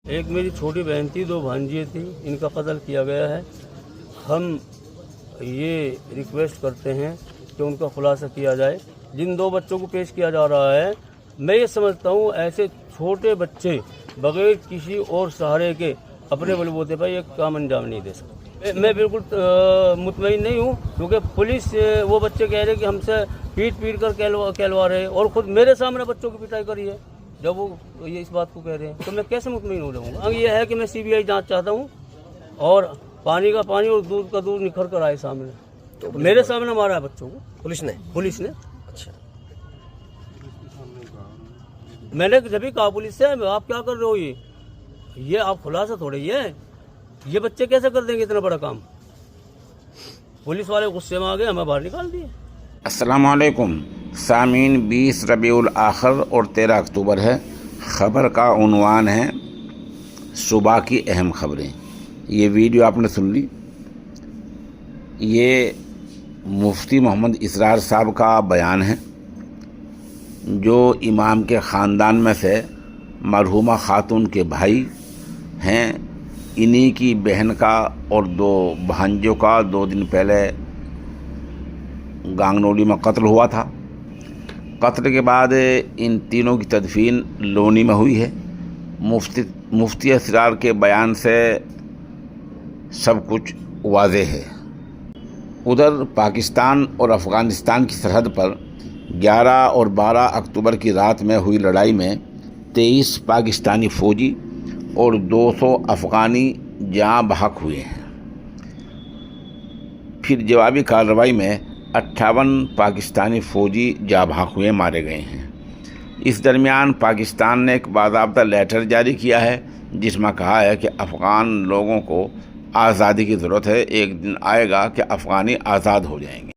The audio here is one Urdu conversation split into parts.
ایک میری چھوٹی بہن تھی، 2 بھانجیاں تھیں، ان کا قتل کیا گیا ہے۔ ہم یہ ریکویسٹ کرتے ہیں کہ ان کا خلاصہ کیا جائے۔ جن 2 بچوں کو پیش کیا جا رہا ہے، میں یہ سمجھتا ہوں ایسے چھوٹے بچے بغیر کسی اور سہارے کے اپنے بلبوتے پر یہ کام انجام نہیں دے سکتے۔ میں بالکل مطمئن نہیں ہوں، کیونکہ پولیس وہ بچے کہہ رہے کہ ہم سے پیٹ کر کہلوا رہے، اور خود میرے سامنے بچوں کی پٹائی کری ہے۔ جب وہ یہ اس بات کو کہہ رہے ہیں تو میں کیسے مطمئن ہو جاؤں گا؟ اب یہ ہے کہ میں CBI جانچ چاہتا ہوں، اور پانی کا پانی اور دودھ کا دودھ نکھر کر آئے سامنے۔ تو میرے سامنے مارا ہے بچوں کو پولیس نے۔ اچھا، میں نے جبھی کہا پولیس سے، آپ کیا کر رہے ہو؟ یہ آپ خلاصہ تھوڑے یہ بچے کیسے کر دیں گے اتنا بڑا کام؟ پولیس والے غصے میں آ گئے، ہمیں باہر نکال دیے۔ السلام علیکم سامعین، 20 ربیع الاخر اور 13 اکتوبر ہے۔ خبر کا عنوان ہے صبح کی اہم خبریں۔ یہ ویڈیو آپ نے سن لی، یہ مفتی محمد اسرار صاحب کا بیان ہے، جو امام کے خاندان میں سے مرحومہ خاتون کے بھائی ہیں۔ انہی کی بہن کا اور 2 بھانجوں کا 2 دن پہلے گانگنولی میں قتل ہوا تھا۔ قتل کے بعد ان تینوں کی تدفین لونی میں ہوئی ہے۔ مفتی اسرار کے بیان سے سب کچھ واضح ہے۔ ادھر پاکستان اور افغانستان کی سرحد پر 11 اور 12 اکتوبر کی رات میں ہوئی لڑائی میں 23 پاکستانی فوجی اور 200 افغانی جاں بحق ہوئے ہیں۔ پھر جوابی کارروائی میں 58 پاکستانی فوجی جاں بحق ہوئے مارے گئے ہیں۔ اس درمیان پاکستان نے ایک باضابطہ لیٹر جاری کیا ہے، جس میں کہا ہے کہ افغان لوگوں کو آزادی کی ضرورت ہے، ایک دن آئے گا کہ افغانی آزاد ہو جائیں گے۔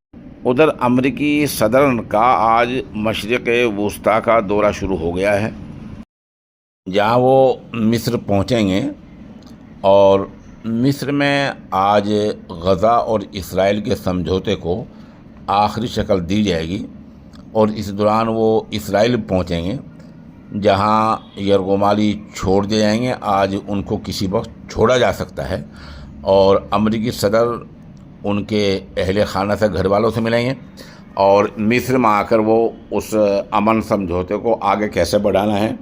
ادھر امریکی صدر کا آج مشرق وسطیٰ کا دورہ شروع ہو گیا ہے، جہاں وہ مصر پہنچیں گے، اور مصر میں آج غزہ اور اسرائیل کے سمجھوتے کو آخری شکل دی جائے گی، اور اس دوران وہ اسرائیل پہنچیں گے، جہاں یرغمالی چھوڑ دیے جائیں گے۔ آج ان کو کسی وقت چھوڑا جا سکتا ہے، اور امریکی صدر ان کے اہل خانہ سے، گھر والوں سے ملیں گے، اور مصر میں آ کر وہ اس امن سمجھوتے کو آگے کیسے بڑھانا ہے،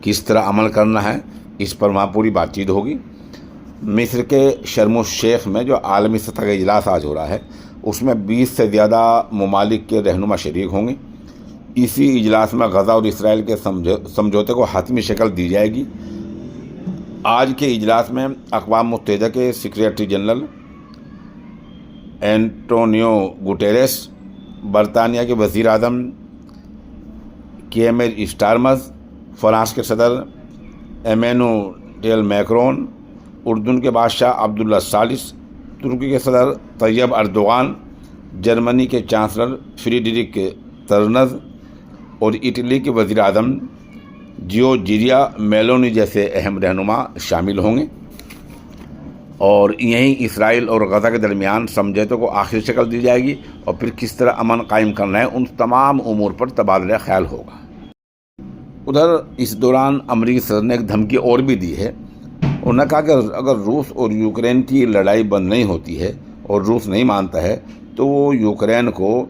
کس طرح عمل کرنا ہے، اس پر وہاں پوری بات چیت ہوگی۔ مصر کے شرم الشیخ میں جو عالمی سطح کا اجلاس آج ہو رہا ہے، اس میں 20 سے زیادہ ممالک کے رہنما شریک ہوں گے۔ اسی اجلاس میں غزہ اور اسرائیل کے سمجھوتے کو حتمی شکل دی جائے گی۔ آج کے اجلاس میں اقوام متحدہ کے سیکریٹری جنرل اینٹونیو گوٹیرس، برطانیہ کے وزیر اعظم کیمر اسٹارمز، فرانس کے صدر ایمینوئل میکرون، اردن کے بادشاہ عبداللہ ثالث، ترکی کے صدر طیب اردوغان، جرمنی کے چانسلر فریڈرک ترنز، اور اٹلی کے وزیر اعظم جیورجیا میلونی جیسے اہم رہنما شامل ہوں گے، اور یہیں اسرائیل اور غزہ کے درمیان سمجھوتے کو آخری شکل دی جائے گی، اور پھر کس طرح امن قائم کرنا ہے، ان تمام امور پر تبادلہ خیال ہوگا۔ ادھر اس دوران امریکی صدر نے ایک دھمکی اور بھی دی ہے۔ انہوں نے کہا کہ اگر روس اور یوکرین کی لڑائی بند نہیں ہوتی ہے اور روس نہیں مانتا ہے، تو وہ یوکرین کو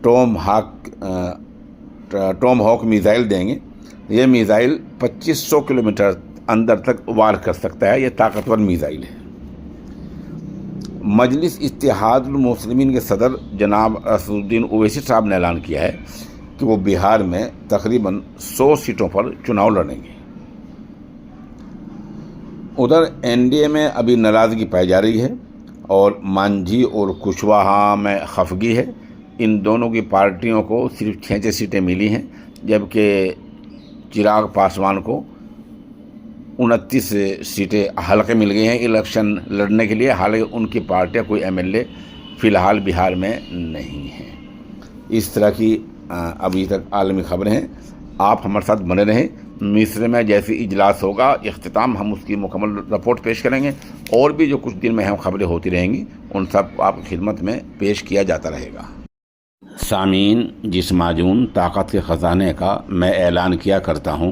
ٹوم ہاک میزائل دیں گے۔ یہ میزائل 2500 کلومیٹر اندر تک وار کر سکتا ہے، یہ طاقتور میزائل ہے۔ مجلس اتحاد المسلمین کے صدر جناب اسد الدین اویسی صاحب نے اعلان کیا ہے کہ وہ بہار میں تقریباً 100 سیٹوں پر چناؤ لڑیں گے۔ ادھر NDA میں ابھی ناراضگی پائی جا رہی ہے، اور مانجھی اور کشواہا میں خفگی ہے۔ ان دونوں کی پارٹیوں کو صرف 6 سیٹیں ملی ہیں، جبکہ چراغ پاسوان کو 29 سیٹیں حلقے مل گئی ہیں الیکشن لڑنے کے لیے، حالانکہ ان کی پارٹیاں کوئی MLA فی الحال بہار میں نہیں ہیں۔ اس طرح کی ابھی تک عالمی خبریں ہیں۔ آپ ہمارے ساتھ بنے رہیں۔ مصر میں جیسی اجلاس ہوگا اختتام، ہم اس کی مکمل رپورٹ پیش کریں گے، اور بھی جو کچھ دن میں اہم خبریں ہوتی رہیں گی، ان سب کو آپ کی خدمت میں پیش کیا جاتا رہے گا۔ سامعین، جس معجون طاقت کے خزانے کا میں اعلان کیا کرتا ہوں،